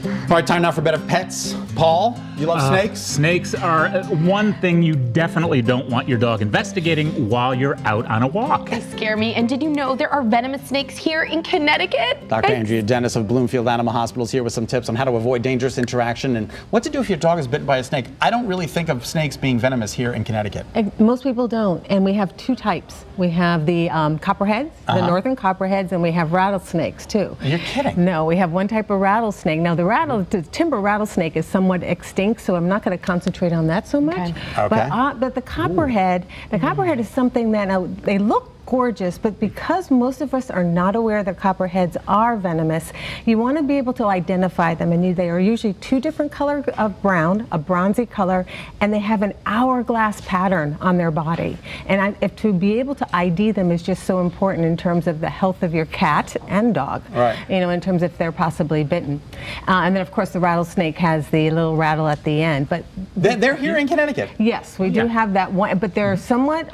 All right, time now for a bit of pets. Paul, you love snakes? Snakes are one thing you definitely don't want your dog investigating while you're out on a walk. They scare me. And did you know there are venomous snakes here in Connecticut? Dr. Andrea Dennis of Bloomfield Animal Hospital is here with some tips on how to avoid dangerous interaction and what to do if your dog is bitten by a snake. I don't really think of snakes being venomous here in Connecticut. Most people don't, and we have two types. We have the copperheads, the northern copperheads, and we have rattlesnakes too. You're kidding. No, we have one type of rattlesnake. Now the timber rattlesnake is somewhat extinct, so I'm not going to concentrate on that so much. Okay. But the copperhead is something that they look gorgeous, but because most of us are not aware that copperheads are venomous, you want to be able to identify them, and they are usually two different colors of brown, a bronzy color, and they have an hourglass pattern on their body. And to be able to ID them is just so important in terms of the health of your cat and dog, you know, in terms of if they're possibly bitten. And then of course the rattlesnake has the little rattle at the end. But they're here in Connecticut. Yes, we do have that one, but they're somewhat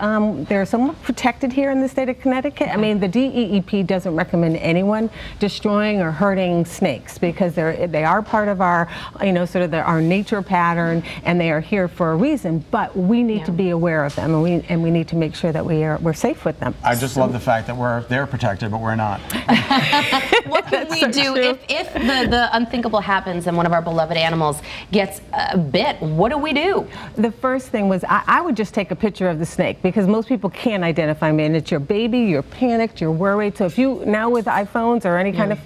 protected here in the state of Connecticut. I mean, the DEEP doesn't recommend anyone destroying or hurting snakes because they are part of our, you know, sort of our nature pattern, and they are here for a reason. But we need to be aware of them, and we need to make sure that we're safe with them. I just love the fact that they're protected, but we're not. What can we do if the unthinkable happens and one of our beloved animals gets bit? What do we do? The first thing was I would just take a picture of the snake because most people can't identify me, and it's your baby, you're panicked, you're worried. So if you now with iPhones or any kind of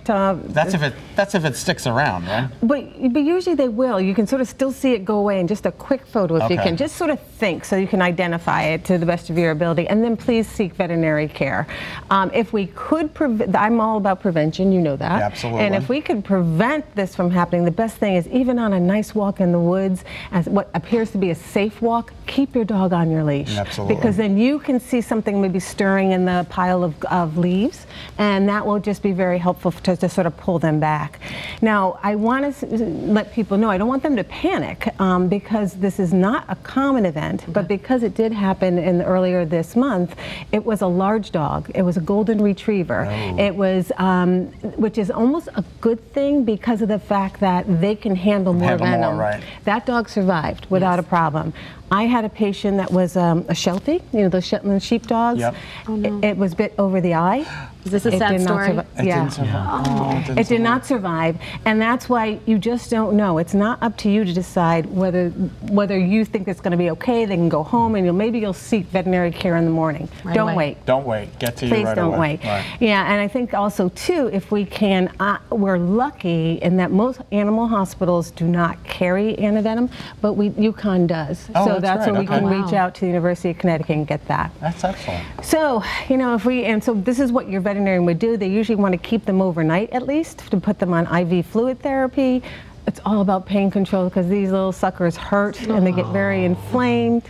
that's if it sticks around, right? But usually they will. You can sort of still see it go away in just a quick photo if you can. Just sort of think so you can identify it to the best of your ability, and then please seek veterinary care. If we could I'm all about prevention, you know that. Absolutely. And if we could prevent this from happening, the best thing is even on a nice walk in the woods, as what appears to be a safe walk, keep your dog on your leash. Absolutely. Because then you can see something maybe stirring in the pile of leaves, and that will just be very helpful to sort of pull them back. Now, I want to let people know I don't want them to panic because this is not a common event, but because it did happen earlier this month, it was a large dog. It was a golden retriever. It was, which is almost a good thing because of the fact that they can handle more venom. That dog survived without a problem. I had a patient that was a Sheltie, you know, those Shetland sheepdogs. It was bit over the eye. Is this a sad story? It didn't survive. It did not survive, and that's why you just don't know. It's not up to you to decide whether you think it's going to be okay. They can go home, and maybe you'll seek veterinary care in the morning. Don't wait. Don't wait. Get to you right away. Please don't wait. Yeah, and I think also too, if we can, we're lucky in that most animal hospitals do not carry antivenom, but UConn does. So that's where we can reach out to the University of Connecticut and get that. That's excellent. So, you know, so this is what your veterinarian would do. They usually want to keep them overnight at least to put them on IV fluid therapy. It's all about pain control because these little suckers hurt and they get very inflamed.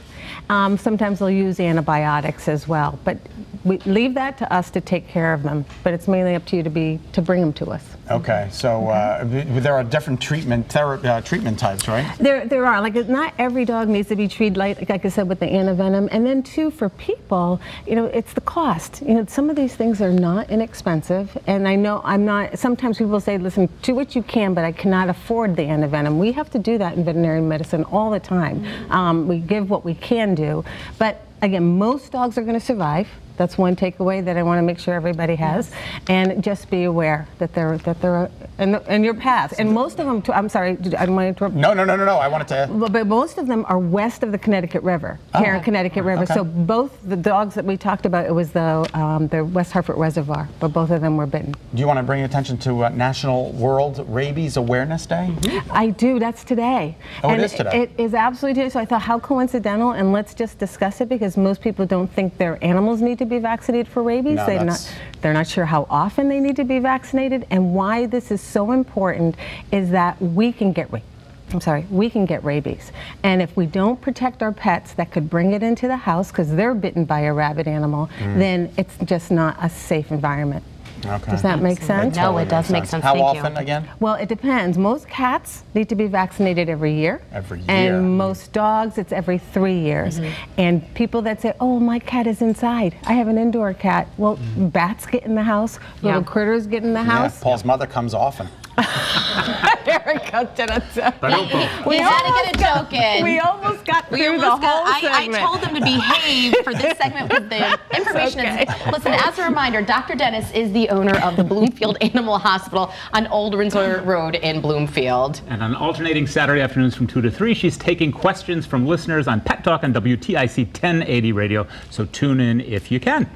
Sometimes they'll use antibiotics as well, but we leave that to us to take care of them. But it's mainly up to you to bring them to us. Okay, so there are different treatment types, right? There are. Like, not every dog needs to be treated like I said, with the antivenom. And then too, for people, you know, it's the cost. You know, some of these things are not inexpensive. And I know sometimes people say, listen, do what you can, but I cannot afford the antivenom. We have to do that in veterinary medicine all the time. We give what we can do. But again, most dogs are going to survive. That's one takeaway that I want to make sure everybody has, and just be aware that they're in your path. And most of them, I'm sorry, I don't want to interrupt. No. I wanted to. But most of them are west of the Connecticut River, here in Connecticut River. So both the dogs that we talked about, it was the West Hartford Reservoir, but both of them were bitten. Do you want to bring attention to National World Rabies Awareness Day? I do. That's today. Oh, it is today. It is absolutely today. So I thought, how coincidental, and let's just discuss it because most people don't think their animals need to be vaccinated for rabies. No, they're not sure how often they need to be vaccinated, and why this is so important is that we can get rabies. And if we don't protect our pets that could bring it into the house because they're bitten by a rabid animal, then it's just not a safe environment. Okay. Does that make sense? No, it does make sense. How often again? Well, it depends. Most cats need to be vaccinated every year. Every year. And most dogs, it's every 3 years. And people that say, oh, my cat is inside. I have an indoor cat. Well, bats get in the house. Little critters get in the house. Paul's mother comes often. There it We had to get a joke in. We almost got through the whole segment. I told them to behave for this segment with the information. Listen, as a reminder, Dr. Dennis is the owner of the Bloomfield Animal Hospital on Old Windsor Road in Bloomfield. And on alternating Saturday afternoons from 2 to 3, she's taking questions from listeners on Pet Talk on WTIC 1080 radio. So tune in if you can.